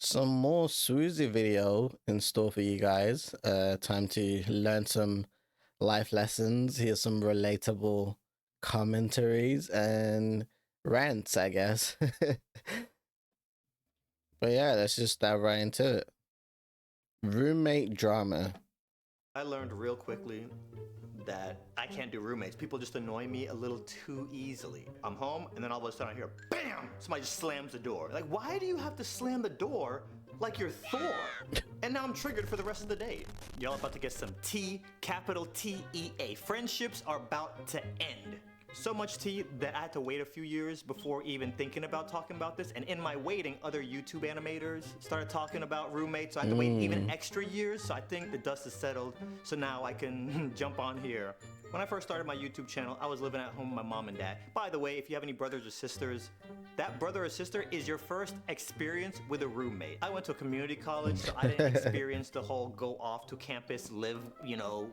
Some more Swoozy video in store for you guys. Time to learn some life lessons, hear some relatable commentaries and rants, I guess. But yeah, let's just dive right into it. Roommate drama. I learned real quickly that I can't do roommates. People just annoy me a little too easily. I'm home and then all of a sudden I hear BAM! Somebody just slams the door. Like, why do you have to slam the door like you're Thor? And now I'm triggered for the rest of the day. Y'all about to get some T, capital T-E-A. Friendships are about to end. So much tea that I had to wait a few years before even thinking about talking about this. And in my waiting, other YouTube animators started talking about roommates. So I had to wait even extra years. So I think the dust has settled. So now I can jump on here. When I first started my YouTube channel, I was living at home with my mom and dad. By the way, if you have any brothers or sisters, that brother or sister is your first experience with a roommate. I went to a community college, so I didn't experience the whole go off to campus, live,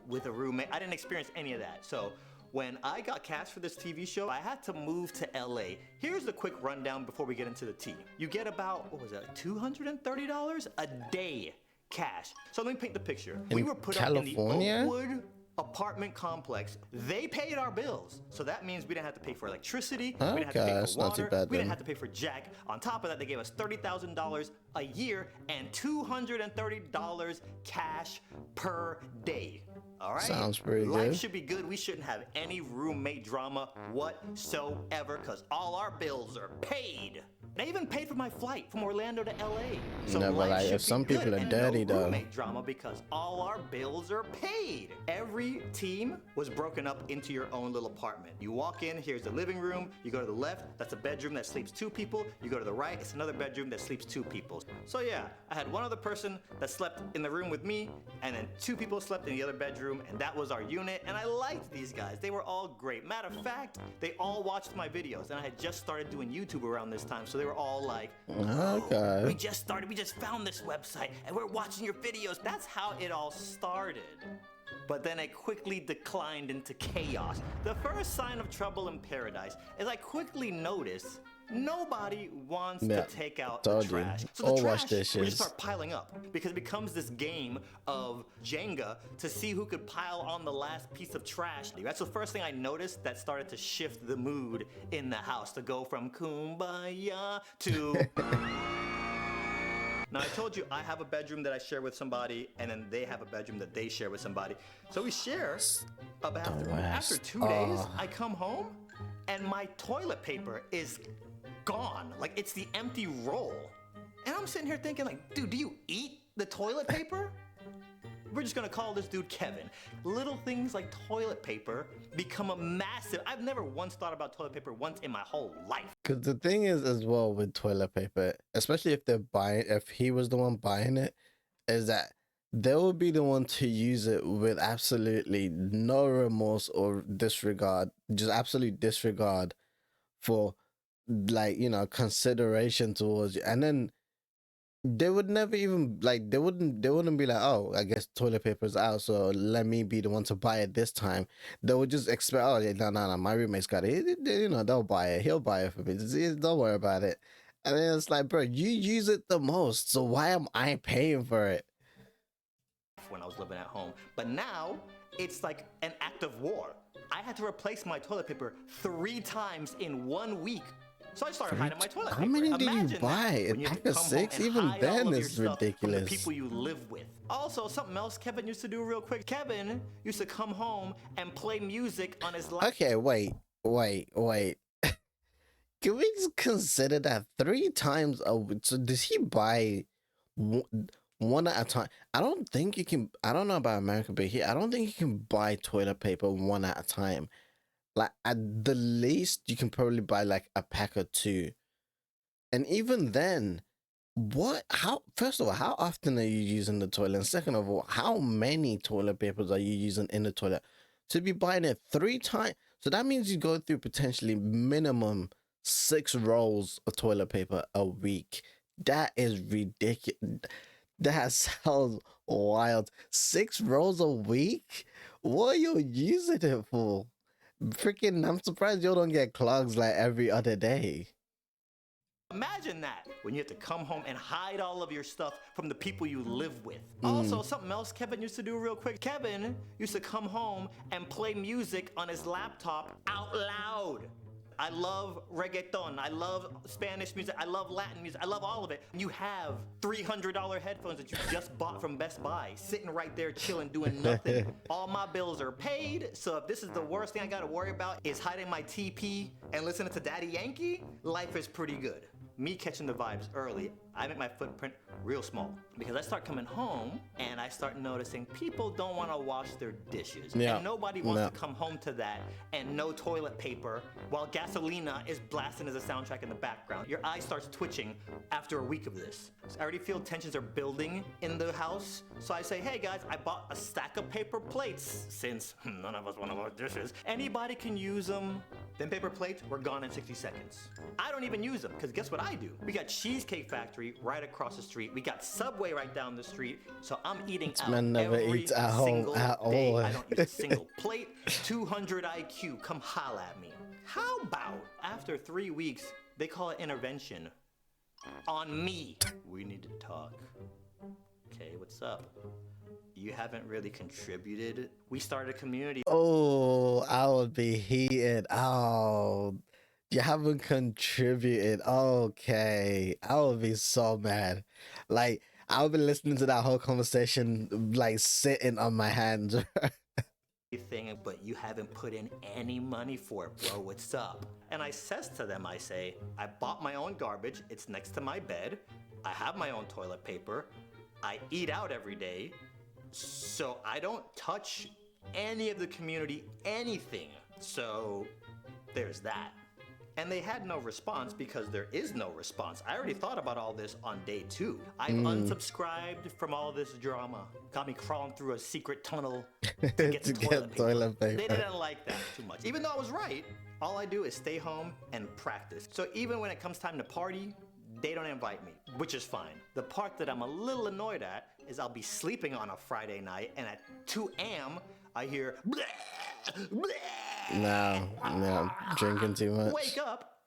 with a roommate. I didn't experience any of that. So when I got cast for this TV show, I had to move to LA. Here's the quick rundown before we get into the tea. You get about, what was that, $230 a day cash. So let me paint the picture. We were put up in the Oakwood apartment complex. They paid our bills. So that means we didn't have to pay for electricity, we didn't have to pay for water, we didn't have to pay for jack. On top of that, they gave us $30,000 a year and $230 cash per day. All right? Sounds pretty good. Life should be good. We shouldn't have any roommate drama whatsoever because all our bills are paid. And I even paid for my flight from Orlando to LA. So no, but like, if some people are dirty though. Roommate drama because all our bills are paid. Every team was broken up into your own little apartment. You walk in, here's the living room. You go to the left, that's a bedroom that sleeps 2 people. You go to the right, it's another bedroom that sleeps 2 people. So yeah, I had one other person that slept in the room with me, and then 2 people slept in the other bedroom, and that was our unit. And I liked these guys. They were all great. Matter of fact, they all watched my videos, and I had just started doing YouTube around this time, so they were all like, okay, we just found this website and we're watching your videos. That's how it all started. But then it quickly declined into chaos. The first sign of trouble in paradise is I quickly noticed nobody wants to take out the trash. So the trash will just start piling up because it becomes this game of Jenga to see who could pile on the last piece of trash. That's the first thing I noticed that started to shift the mood in the house to go from kumbaya to... Now, I told you I have a bedroom that I share with somebody, and then they have a bedroom that they share with somebody. So we share a bathroom. After 2 days, I come home, and my toilet paper is gone. Like, it's the empty roll. And I'm sitting here thinking, like, dude, do you eat the toilet paper? We're just gonna call this dude Kevin. Little things like toilet paper become a massive... I've never once thought about toilet paper once in my whole life. Because the thing is as well with toilet paper, especially if he was the one buying it, is that they will be the one to use it with absolutely no remorse or disregard, just absolute disregard for, like, consideration towards you. And then they would never even, like, they wouldn't be like, oh, I guess toilet paper's out, so let me be the one to buy it this time. They would just expect, oh yeah, no, my roommate's got it. They'll buy it. He'll buy it for me. Don't worry about it. And then it's like, bro, you use it the most, so why am I paying for it? When I was living at home, but now it's like an act of war. I had to replace my toilet paper 3 times in 1 week. So I started hiding my toilet paper. How many did you buy? A pack of 6? Even then it's ridiculous. From the people you live with. Also, something else Kevin used to do real quick. Kevin used to come home and play music on his laptop. Okay, wait. Can we just consider that 3 times a week? So does he buy one at a time? I don't think you can. I don't know about America, but here I don't think you can buy toilet paper one at a time. Like, at the least, you can probably buy like a pack or 2. And even then, first of all, how often are you using the toilet? And second of all, how many toilet papers are you using in the toilet? To be buying it 3 times. So that means you go through potentially minimum 6 rolls of toilet paper a week. That is ridiculous. That sounds wild. 6 rolls a week? What are you using it for? Freaking, I'm surprised you don't get clogs like every other day. Imagine that, when you have to come home and hide all of your stuff from the people you live with. Also, something else Kevin used to do real quick. Kevin used to come home and play music on his laptop out loud. I love reggaeton, I love Spanish music, I love Latin music, I love all of it. You have $300 headphones that you just bought from Best Buy, sitting right there chilling, doing nothing. All my bills are paid, so if this is the worst thing I gotta worry about is hiding my TP and listening to Daddy Yankee, life is pretty good. Me catching the vibes early, I make my footprint real small because I start coming home and I start noticing people don't want to wash their dishes. Yeah. And nobody wants to come home to that and no toilet paper while Gasolina is blasting as a soundtrack in the background. Your eye starts twitching after a week of this. So I already feel tensions are building in the house. So I say, hey guys, I bought a stack of paper plates since none of us want to wash dishes. Anybody can use them. Then paper plates were gone in 60 seconds. I don't even use them because guess what I do? We got Cheesecake Factory right across the street. We got Subway right down the street. So I'm eating out man never every eats at single home at day. all. I don't use a single plate. 200 IQ, come holla at me. How about after 3 weeks, they call it intervention on me? We need to talk. Okay, what's up? You haven't really contributed. We started a community. Oh, I would be heated. Oh, you haven't contributed. Okay, I would be so mad. Like, I'll be listening to that whole conversation, like sitting on my hands. Thing, but you haven't put in any money for it, bro. What's up? And I says to them, I say, I bought my own garbage. It's next to my bed. I have my own toilet paper. I eat out every day. So I don't touch any of the community anything. So there's that. And they had no response because there is no response. I already thought about all this on day 2. I unsubscribed from all this drama. Got me crawling through a secret tunnel to get To the get toilet paper. They didn't like that too much. Even though I was right, all I do is stay home and practice. So even when it comes time to party, they don't invite me, which is fine. The part that I'm a little annoyed at is I'll be sleeping on a Friday night and at 2 a.m. I hear bleh, bleh. No, drinking too much. Wake up,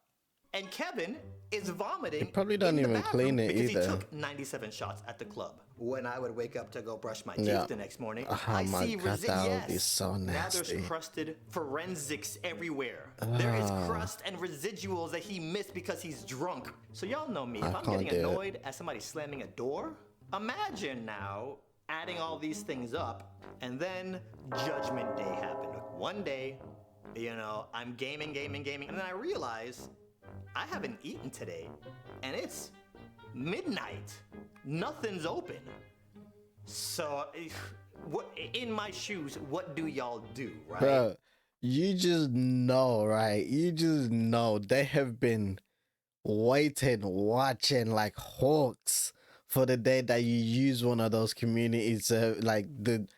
and Kevin is vomiting. You probably don't in the even clean bathroom it because either. He took 97 shots at the club. When I would wake up to go brush my teeth Yeah. the next morning, Oh I my see God, that would be yes. so Now nasty. there's crusted forensics everywhere. There is crust and residuals that he missed because he's drunk. So y'all know me. If I'm can't getting do it. annoyed at somebody slamming a door, imagine now adding all these things up, and then Judgment Day happened. One day, you know, I'm gaming, and then I realize I haven't eaten today, and it's midnight. Nothing's open. So, what in my shoes? What do y'all do, right? Bro, you just know, right? You just know they have been waiting, watching like hawks for the day that you use one of those communities, like the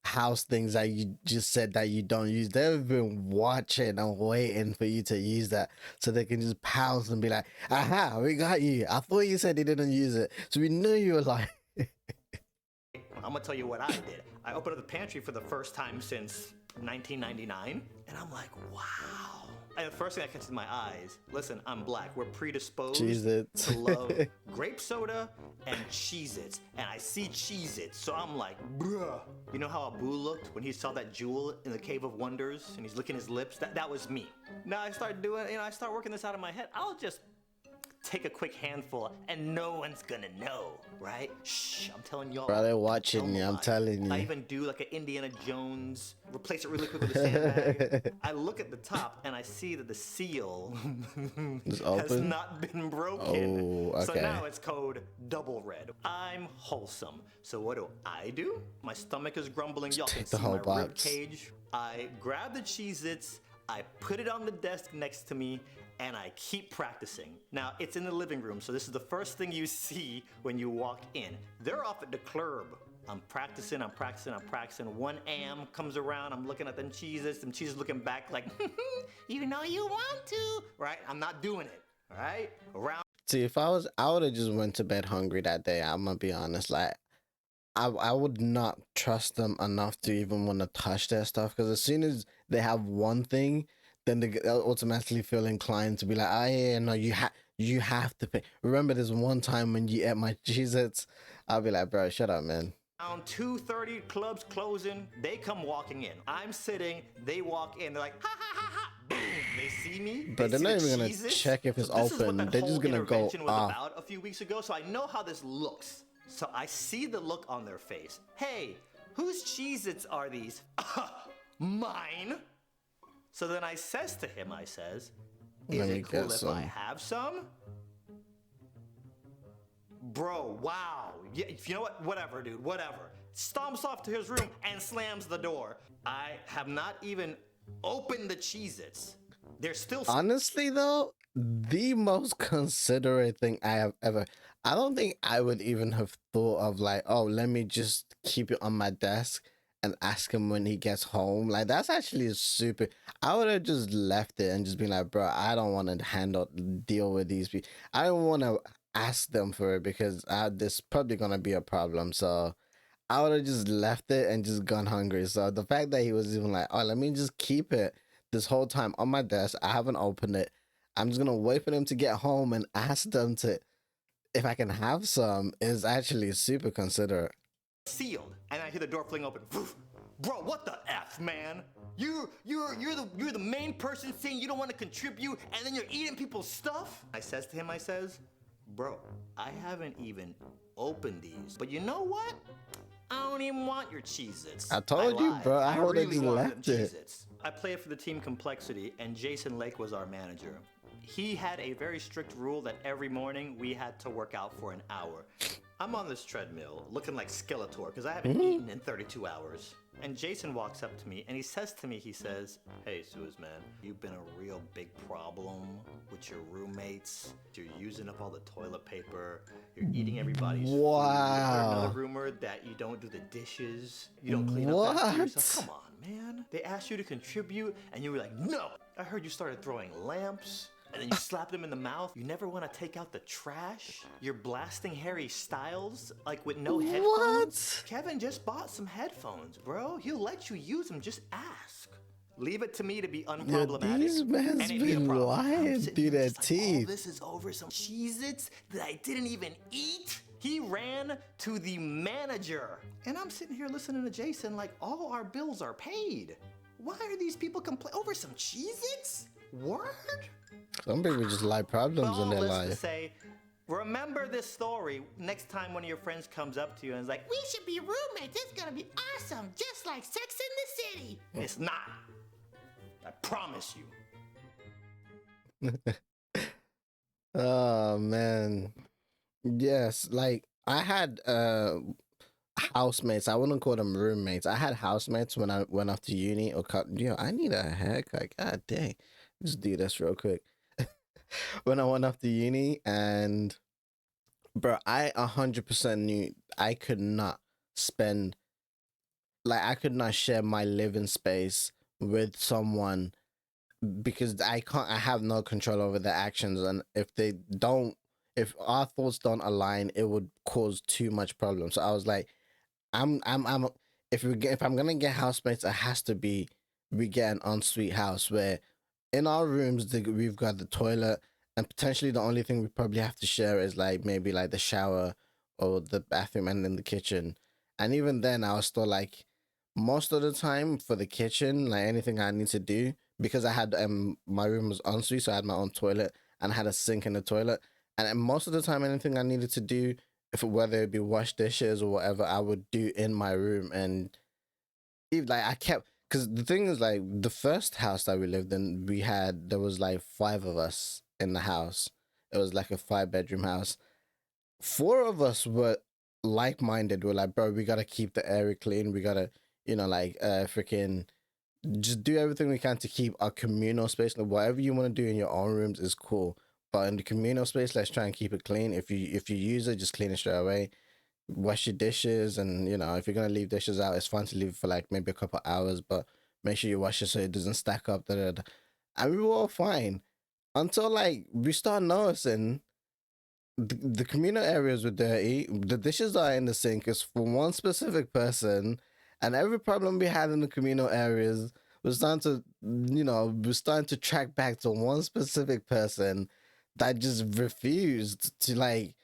house things that you just said that you don't use. They've been watching and waiting for you to use that so they can just pounce and be like, aha, we got you. I thought you said you didn't use it. So we knew you were like, I'm gonna tell you what I did. I opened up the pantry for the first time since 1999, and I'm like, wow. And the first thing that catches my eyes, listen, I'm black. We're predisposed Cheez-Its. to love grape soda and Cheez-Its. And I see Cheez-Its, so I'm like, bruh. You know how Abu looked when he saw that jewel in the Cave of Wonders and he's licking his lips? That was me. Now I start doing, I start working this out of my head. I'll just take a quick handful and no one's gonna know, right? Shh, I'm telling y'all. bro, they're watching Tell you. I'm lie. telling I you. even do like an Indiana Jones, replace it really quick with a sandbag. I look at the top and I see that the seal It's has open? not been broken. Oh, So okay. now it's code double red. I'm wholesome. So what do? My stomach is grumbling. Y'all can take the see whole my rib box. cage. I grab the Cheez-Its, I put it on the desk next to me, and I keep practicing. Now, it's in the living room, so this is the first thing you see when you walk in. They're off at the club. I'm practicing. 1 a.m. comes around, I'm looking at them Cheez-Its looking back like, you know you want to, right? I'm not doing it, all right? Around See, if I would have just went to bed hungry that day. I'm gonna be honest. Like, I would not trust them enough to even want to touch their stuff, because as soon as they have one thing, then they automatically feel inclined to be like, oh yeah, no, You have to pay. Remember this one time when you ate my Cheez-Its? I'll be like, bro, shut up, man. Around 2:30, club's closing. They come walking in. I'm sitting. They walk in. They're like, ha ha ha ha. Boom. They see me. They But they're see not the even gonna Cheez-Its. check if So it's this is what open. that They're whole just gonna go intervention was off. about a few weeks ago. So I know how this looks. So I see the look on their face. Hey, whose Cheez-Its are these? Mine. So then I says to him, I says, is Let me it cool get if some. I have some? Bro, wow. Yeah, you know what? Whatever, dude. Whatever. Stomps off to his room and slams the door. I have not even opened the Cheez-Its. They're still. Honestly, though, the most considerate thing I have ever. I don't think I would even have thought of like, oh, let me just keep it on my desk and ask him when he gets home. Like that's actually super. I would have just left it and just been like, bro, I don't want to deal with these people. I don't want to ask them for it because there's probably gonna be a problem. So I would have just left it and just gone hungry. So the fact that he was even like, oh, let me just keep it this whole time on my desk. I haven't opened it. I'm just gonna wait for them to get home and ask them to if I can have some is actually super considerate. Sealed, and I hear the door fling open. Bro, what the f, man? You're the main person saying you don't want to contribute, and then you're eating people's stuff. I says to him, I says, bro, I haven't even opened these, but you know what? I don't even want your Cheez-Its. I told you, lied. bro. I would have really just wanted left them it. Cheez-Its. I played for the team Complexity, and Jason Lake was our manager. He had a very strict rule that every morning we had to work out for an hour. I'm on this treadmill looking like Skeletor because I haven't eaten in 32 hours. And Jason walks up to me and he says to me, he says, hey, Suez, man, you've been a real big problem with your roommates. You're using up all the toilet paper. You're eating everybody's food. I heard another Wow. rumor that you don't do the dishes. You don't clean up after yourself. What? Come on, man. They asked you to contribute and you were like, no. I heard you started throwing lamps. And then you slap them in the mouth. You never want to take out the trash. You're blasting Harry Styles, like with no headphones. What? Kevin just bought some headphones, bro. He'll let you use them. Just ask. Leave it to me to be Yo, unproblematic. these men's and it'd be a been problem. I'm lying sitting through here their just like, all teeth. this is over some Cheez-Its that I didn't even eat. He ran to the manager. And I'm sitting here listening to Jason like, all our bills are paid. Why are these people complaining over some Cheez-Its? Word? Some people just like problems in all their this to life. say, remember this story next time one of your friends comes up to you and is like, we should be roommates. It's gonna be awesome, just like Sex in the City. It's not. I promise you. Oh man. Yes, like I had housemates. I wouldn't call them roommates. I had housemates when I went off to uni or cut. I need a haircut. God dang. Just do this real quick. When I went off to uni and bro, I 100% knew I could not spend I could not share my living space with someone because I have no control over their actions, and if our thoughts don't align, it would cause too much problems. So I was like, I'm if I'm gonna get housemates, it has to be we get an ensuite house where in our rooms we've got the toilet, and potentially the only thing we probably have to share is like maybe like the shower or the bathroom and then the kitchen. And even then I was still like most of the time for the kitchen, like anything I need to do, because I had my room was ensuite, so I had my own toilet and I had a sink in the toilet. And then most of the time anything I needed to do, if whether it be wash dishes or whatever, I would do in my room. And even like I kept, because the thing is like the first house that we lived in, there was like five of us in the house. It was like a 5 bedroom house. Four of us were like minded. We're like, bro, we gotta keep the area clean. We gotta, freaking just do everything we can to keep our communal space. Like, whatever you want to do in your own rooms is cool, but in the communal space, let's try and keep it clean. If you use it, just clean it straight away. Wash your dishes, and if you're gonna leave dishes out, it's fine to leave it for like maybe a couple hours, but make sure you wash it so it doesn't stack up. Da, da, da. And we were all fine until like we start noticing the communal areas were dirty. The dishes are in the sink is for one specific person, and every problem we had in the communal areas was starting to track back to one specific person. that just refused to like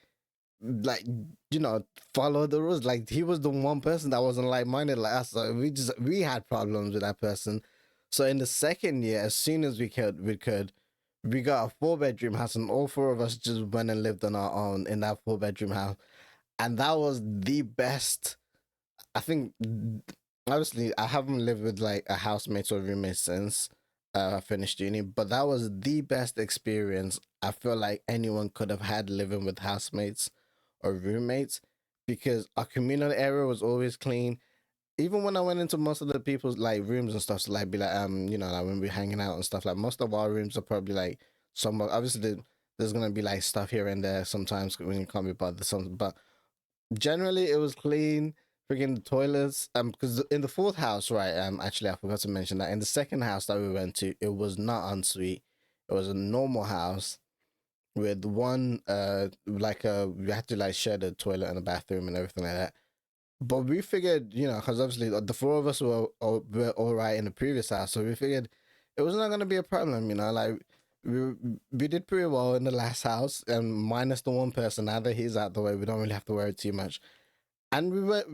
follow the rules. Like he was the one person that wasn't like-minded like us, so we had problems with that person. So in the second year, as soon as we got a 4 bedroom house, and all four of us just went and lived on our own in that 4 bedroom house. And that was the best. I think, obviously, I haven't lived with like a housemate or roommate since I finished uni, but that was the best experience I feel like anyone could have had living with housemates or roommates, because our communal area was always clean. Even when I went into most of the people's like rooms and stuff, so like be like like when we're hanging out and stuff, like most of our rooms are probably like some, obviously there's gonna be like stuff here and there sometimes when you can't be bothered, some, but generally it was clean. Freaking the toilets, because in the fourth house, right, actually I forgot to mention that in the second house that we went to, it was not ensuite. It was a normal house with one like we had to like share the toilet and the bathroom and everything like that. But we figured, because obviously the four of us were all right in the previous house, so we figured it was not gonna be a problem. Like we we did pretty well in the last house, and minus the one person. Now that he's out the way, we don't really have to worry too much. And we were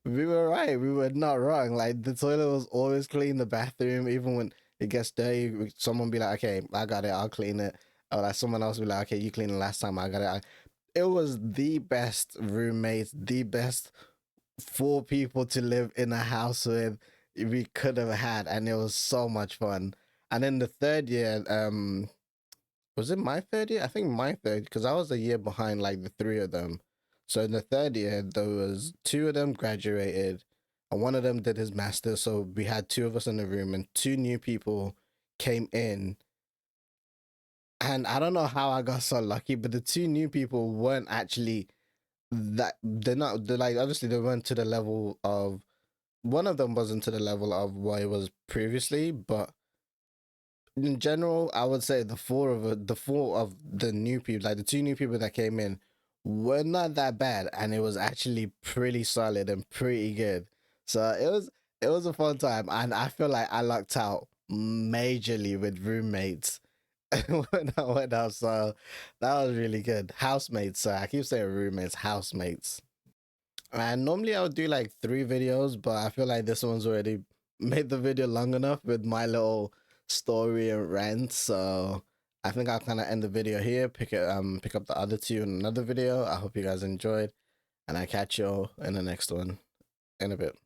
we were right. We were not wrong. Like the toilet was always clean. The bathroom, even when it gets dirty, someone be like, "Okay, I got it. I'll clean it." Or like someone else be like, "Okay, you cleaned it last time. I got it." It was the best roommates, the best four people to live in a house with we could have had, and it was so much fun. And then the third year, was it my third year? I think my third, because I was a year behind like the three of them. So in the third year, there was two of them graduated, and one of them did his master. So we had two of us in the room, and two new people came in. And I don't know how I got so lucky, but the two new people weren't actually that. They're like, obviously they weren't to the level of, one of them wasn't to the level of what it was previously, but in general, I would say the four of the new people, like the two new people that came in, were not that bad, and it was actually pretty solid and pretty good. So it was a fun time, and I feel like I lucked out majorly with roommates when I went out. So that was really good. Housemates, so I keep saying roommates, housemates. And normally I would do like 3 videos, but I feel like this one's already made the video long enough with my little story and rant. So I think I'll kind of end the video here. Pick up the other two in another video. I hope you guys enjoyed, and I catch you all in the next one in a bit.